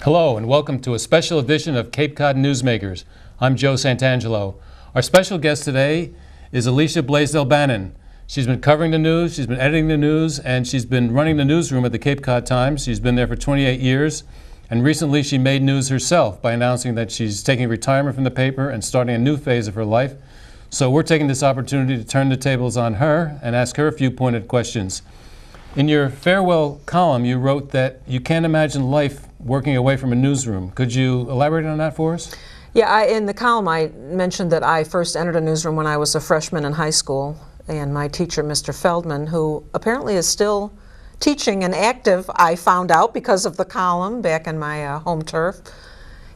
Hello and welcome to a special edition of Cape Cod Newsmakers. I'm Joe Santangelo. Our special guest today is Alicia Blaisdell-Bannon. She's been covering the news, she's been editing the news, and she's been running the newsroom at the Cape Cod Times. She's been there for 28 years, and recently she made news herself by announcing that she's taking retirement from the paper and starting a new phase of her life. So we're taking this opportunity to turn the tables on her and ask her a few pointed questions. In your farewell column, you wrote that you can't imagine life working away from a newsroom. Could you elaborate on that for us? Yeah, in the column I mentioned that I first entered a newsroom when I was a freshman in high school, and my teacher, Mr. Feldman, who apparently is still teaching and active, I found out because of the column back in my home turf,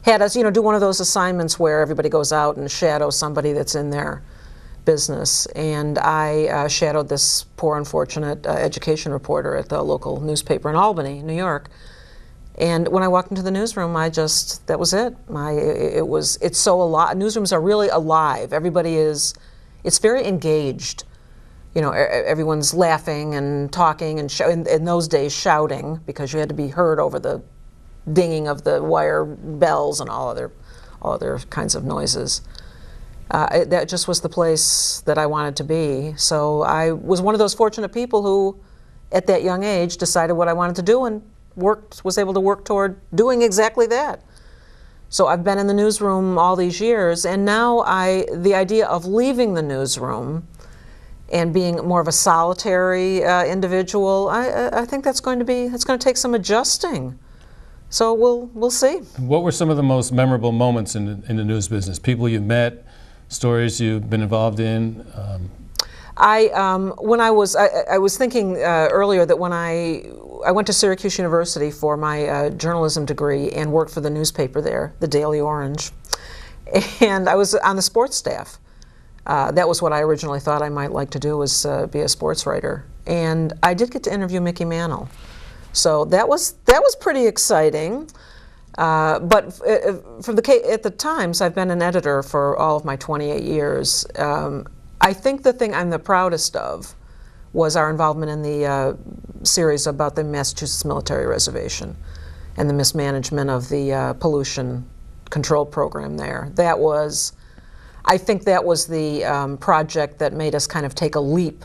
had us, do one of those assignments where everybody goes out and shadows somebody that's in their business. And I shadowed this poor, unfortunate education reporter at the local newspaper in Albany, New York. And when I walked into the newsroom, that was it. It's so alive. Newsrooms are really alive. It's very engaged. Everyone's laughing and talking and in those days shouting, because you had to be heard over the dinging of the wire bells and all other kinds of noises. That just was the place that I wanted to be. So I was one of those fortunate people who, at that young age, decided what I wanted to do and was able to work toward doing exactly that. So I've been in the newsroom all these years, and now the idea of leaving the newsroom and being more of a solitary individual, I think that's going to take some adjusting. So we'll see. What were some of the most memorable moments in the news business? People you met, stories you've been involved in? I was thinking earlier that when I went to Syracuse University for my journalism degree and worked for the newspaper there, the Daily Orange, and I was on the sports staff. That was what I originally thought I might like to do, was be a sports writer. And I did get to interview Mickey Mantle. So that was pretty exciting. But at the Times, I've been an editor for all of my 28 years. I think the thing I'm the proudest of was our involvement in the series about the Massachusetts military reservation and the mismanagement of the pollution control program there. I think that was the project that made us kind of take a leap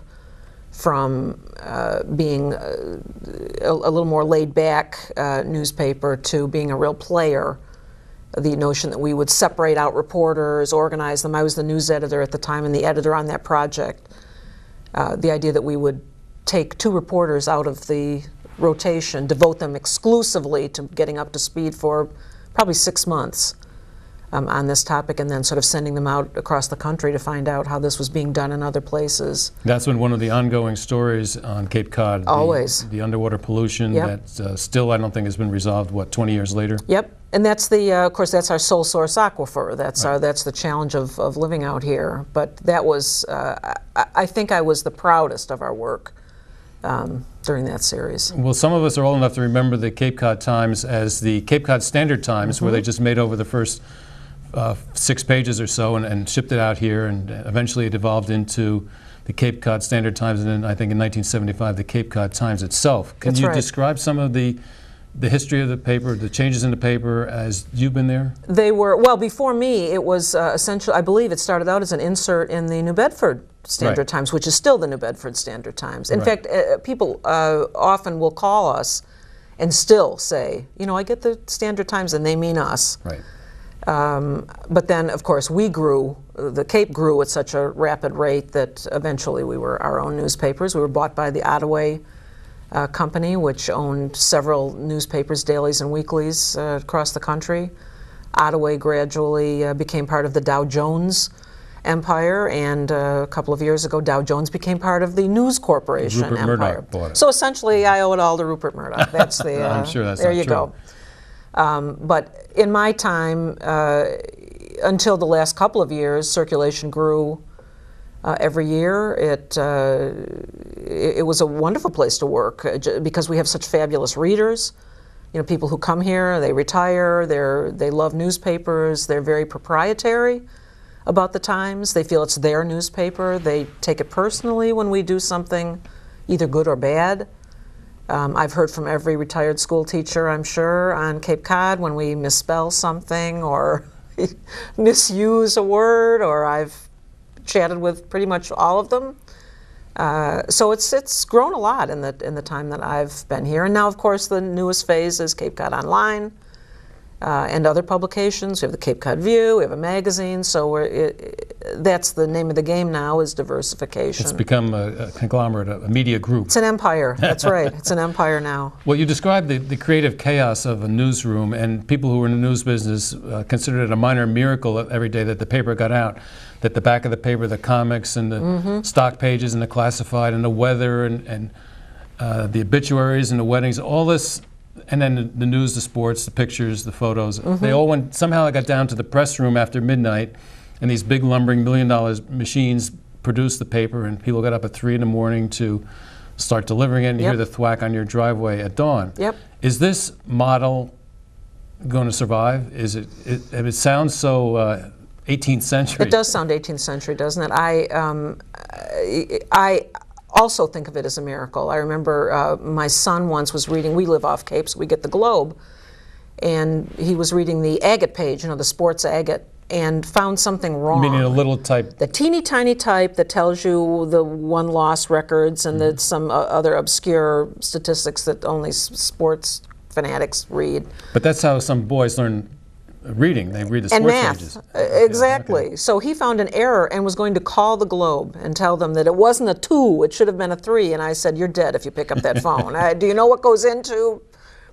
from being a little more laid-back newspaper to being a real player. The notion that we would separate out reporters, organize them. I was the news editor at the time and the editor on that project. The idea that we would take 2 reporters out of the rotation, devote them exclusively to getting up to speed for probably 6 months on this topic, and then sort of sending them out across the country to find out how this was being done in other places. That's been one of the ongoing stories on Cape Cod. Always. The underwater pollution. Yep. That still, I don't think, has been resolved, 20 years later? Yep. And that's of course, that's our sole source aquifer. That's the challenge of living out here. But that was, I think I was the proudest of our work during that series. Well, some of us are old enough to remember the Cape Cod Times as the Cape Cod Standard Times, where they just made over the first 6 pages or so and shipped it out here, and eventually it evolved into the Cape Cod Standard Times, and then I think in 1975 the Cape Cod Times itself. Can you describe some of the history of the paper, the changes in the paper as you've been there? They were, well, before me it was essentially, I believe it started out as an insert in the New Bedford Standard Times, which is still the New Bedford Standard Times. In fact, people often will call us and still say, I get the Standard Times, and they mean us. Right. But then, of course, the Cape grew at such a rapid rate that eventually we were our own newspapers. We were bought by the Ottaway company, which owned several newspapers, dailies and weeklies across the country. Ottaway gradually became part of the Dow Jones empire, and a couple of years ago Dow Jones became part of the News Corporation Rupert empire. Murdoch bought it. So essentially I owe it all to Rupert Murdoch. That's the I'm sure that's there not you true. Go. But in my time, until the last couple of years, circulation grew every year. It was a wonderful place to work because we have such fabulous readers. People who come here, they retire, they love newspapers, they're very proprietary about the Times. They feel it's their newspaper. They take it personally when we do something either good or bad. I've heard from every retired school teacher, I'm sure, on Cape Cod when we misspell something or misuse a word, or I've chatted with pretty much all of them. So it's grown a lot in the time that I've been here. And now, of course, the newest phase is Cape Cod Online and other publications. We have the Cape Cod View, we have a magazine, so that's the name of the game now, is diversification. It's become a conglomerate, a media group. It's an empire, that's right. It's an empire now. Well, you described the creative chaos of a newsroom, and people who were in the news business considered it a minor miracle every day that the paper got out, that the back of the paper, the comics and the stock pages and the classified and the weather and the obituaries and the weddings, all this, and then the news, the sports, the pictures, the photos, they all went, somehow it got down to the press room after midnight, and these big lumbering $1 million machines produced the paper, and people got up at 3 in the morning to start delivering it, and you hear the thwack on your driveway at dawn. Is this model going to survive? Is it sounds so 18th century. It does sound 18th century, doesn't it? I also think of it as a miracle. I remember my son once was reading, we live off Cape, so we get the Globe, and he was reading the agate page, the sports agate, and found something wrong. Meaning a little type? The teeny tiny type that tells you the won-loss records and some other obscure statistics that only sports fanatics read. But that's how some boys learn reading. They read the sports pages. And math, exactly. Okay. So he found an error and was going to call the Globe and tell them that it wasn't a 2, it should have been a 3. And I said, you're dead if you pick up that phone. Do you know what goes into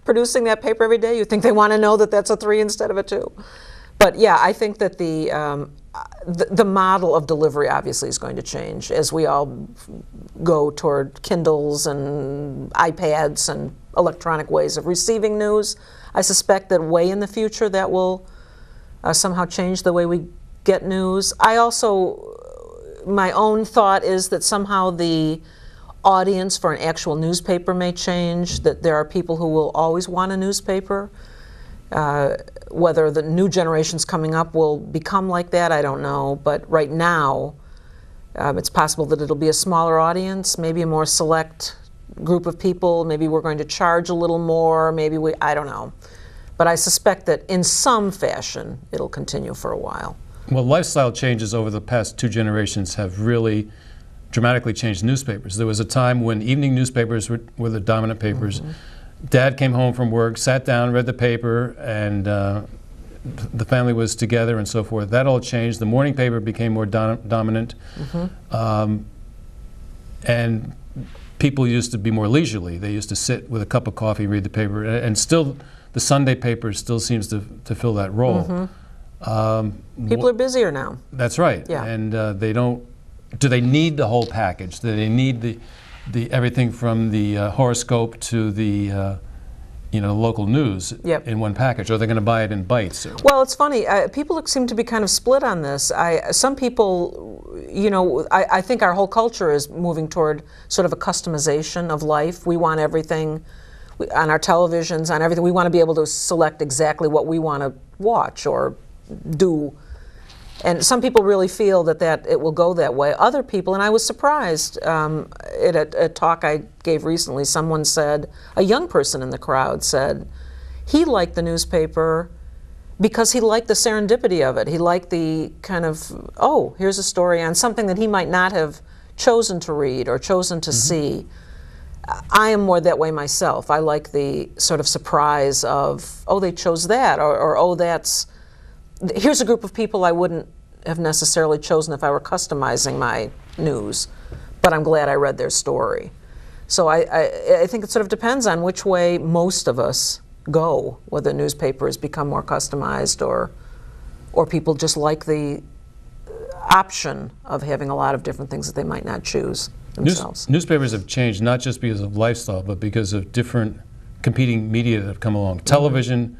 producing that paper every day? You think they want to know that that's a 3 instead of a 2? But yeah, I think that the model of delivery obviously is going to change as we all go toward Kindles and iPads and electronic ways of receiving news. I suspect that way in the future that will somehow change the way we get news. I also, my own thought is that somehow the audience for an actual newspaper may change, that there are people who will always want a newspaper. Whether the new generations coming up will become like that, I don't know. But right now, it's possible that it'll be a smaller audience, maybe a more select group of people. Maybe we're going to charge a little more. Maybe I don't know. But I suspect that in some fashion, it'll continue for a while. Well, lifestyle changes over the past 2 generations have really dramatically changed newspapers. There was a time when evening newspapers were the dominant papers. Dad came home from work, sat down, read the paper, and the family was together and so forth. That all changed. The morning paper became more dominant. And people used to be more leisurely. They used to sit with a cup of coffee, read the paper, and still the Sunday paper still seems to fill that role. People are busier now. That's right. Yeah. And they don't, do they need the whole package? Do they need the everything from the horoscope to the local news in one package? Or are they going to buy it in bites? Well, it's funny. People seem to be kind of split on this. Some people, I think our whole culture is moving toward sort of a customization of life. We want everything on our televisions, on everything. We want to be able to select exactly what we want to watch or do. And some people really feel that it will go that way. Other people, and I was surprised at a talk I gave recently, someone said, a young person in the crowd said, he liked the newspaper because he liked the serendipity of it. He liked the kind of, oh, here's a story on something that he might not have chosen to read or chosen to see. I am more that way myself. I like the sort of surprise of, oh, they chose that, or oh, here's a group of people I wouldn't have necessarily chosen if I were customizing my news, but I'm glad I read their story. So I think it sort of depends on which way most of us go, whether newspapers become more customized or people just like the option of having a lot of different things that they might not choose themselves. Newspapers have changed not just because of lifestyle, but because of different competing media that have come along. Television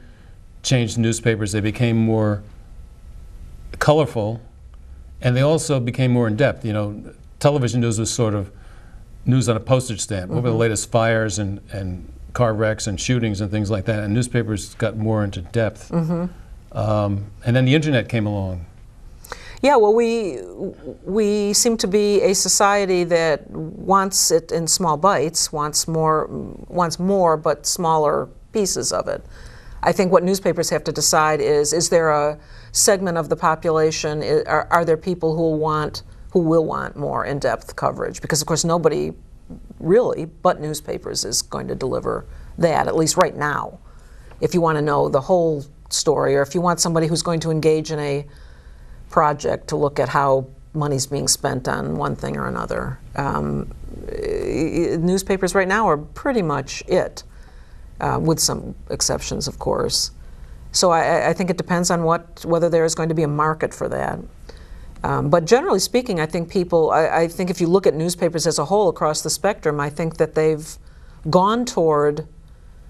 changed newspapers. They became more colorful, and they also became more in-depth. Television news was sort of news on a postage stamp. What were the latest fires and car wrecks and shootings and things like that, and newspapers got more into depth. And then the internet came along. Yeah, well, we seem to be a society that wants it in small bites, wants more, but smaller pieces of it. I think what newspapers have to decide is there a segment of the population, are there people who will want more in-depth coverage? Because of course nobody really but newspapers is going to deliver that, at least right now. If you want to know the whole story, or if you want somebody who's going to engage in a project to look at how money's being spent on one thing or another, newspapers right now are pretty much it. With some exceptions, of course. So I think it depends on whether there is going to be a market for that. But generally speaking, I think I think if you look at newspapers as a whole across the spectrum, I think that they've gone toward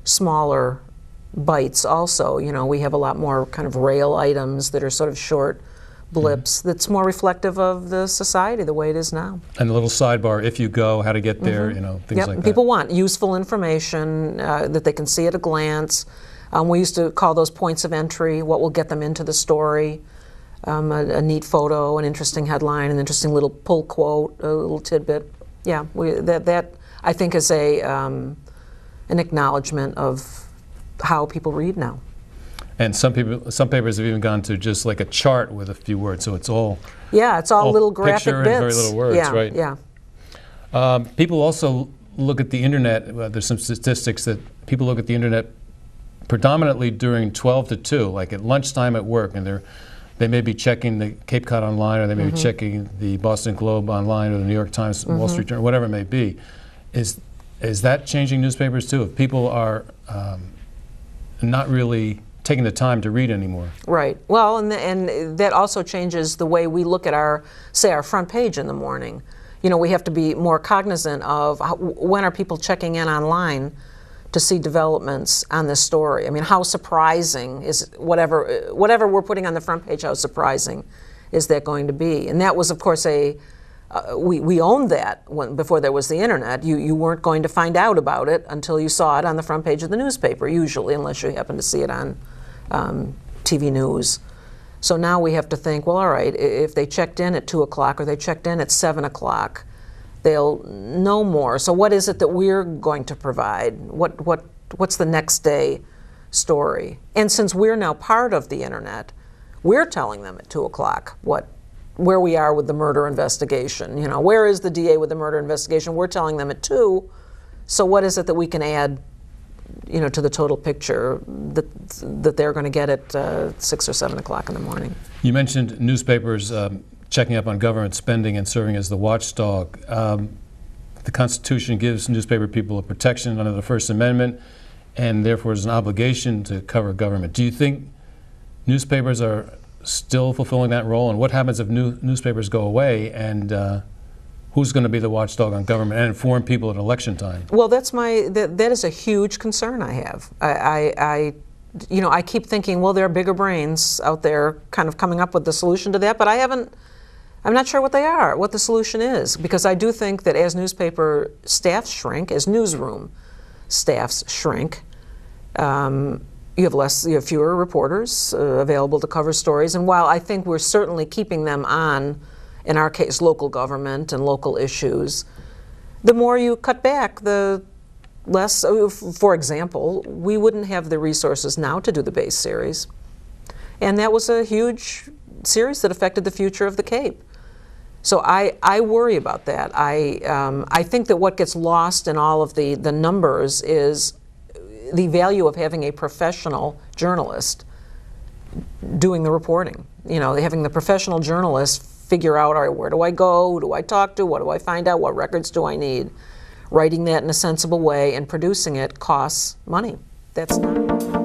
smaller bites also. You know, we have a lot more kind of rail items that are sort of short blips that's more reflective of the society the way it is now. And a little sidebar, if you go, how to get there, you know, things like that. People want useful information that they can see at a glance. We used to call those points of entry, what will get them into the story. A neat photo, an interesting headline, an interesting little pull quote, a little tidbit. Yeah, that I think is an acknowledgement of how people read now. And some papers have even gone to just like a chart with a few words, so it's all little graphic picture bits. And very little words, yeah, right? Yeah. People also look at the internet. There's some statistics that people look at the internet predominantly during 12 to 2, like at lunchtime at work, and they may be checking the Cape Cod online, or they may be checking the Boston Globe online, or the New York Times, Wall Street Journal, whatever it may be. Is that changing newspapers too? If people are not really taking the time to read anymore. Right. Well, and that also changes the way we look at our front page in the morning. You know, we have to be more cognizant of when are people checking in online to see developments on this story. I mean, how surprising is whatever we're putting on the front page, how surprising is that going to be? And that was, of course, we owned that before there was the internet. You weren't going to find out about it until you saw it on the front page of the newspaper, usually, unless you happen to see it on TV news. So now we have to think, well, all right, if they checked in at 2 o'clock or they checked in at 7 o'clock, they'll know more. So what is it that we're going to provide? What's the next day story? And since we're now part of the internet, we're telling them at 2 o'clock where we are with the murder investigation. You know, where is the DA with the murder investigation? We're telling them at 2. So what is it that we can add, you know, to the total picture that they're going to get at 6 or 7 o'clock in the morning? You mentioned newspapers checking up on government spending and serving as the watchdog. The Constitution gives newspaper people a protection under the First Amendment, and therefore is an obligation to cover government. Do you think newspapers are still fulfilling that role, and what happens if newspapers go away, and who's going to be the watchdog on government and inform people at election time? Well, that is a huge concern I have. I keep thinking, well, there are bigger brains out there kind of coming up with the solution to that, but I'm not sure what they are, what the solution is, because I do think that as newspaper staffs shrink, as newsroom staffs shrink, you have fewer reporters available to cover stories. And while I think we're certainly keeping them on, in our case, local government and local issues, the more you cut back, the less. For example, we wouldn't have the resources now to do the base series, and that was a huge series that affected the future of the Cape. So I worry about that. I think that what gets lost in all of the numbers is the value of having a professional journalist doing the reporting. You know, having the professional journalist figure out, all right, where do I go? Who do I talk to? What do I find out? What records do I need? Writing that in a sensible way and producing it costs money. That's not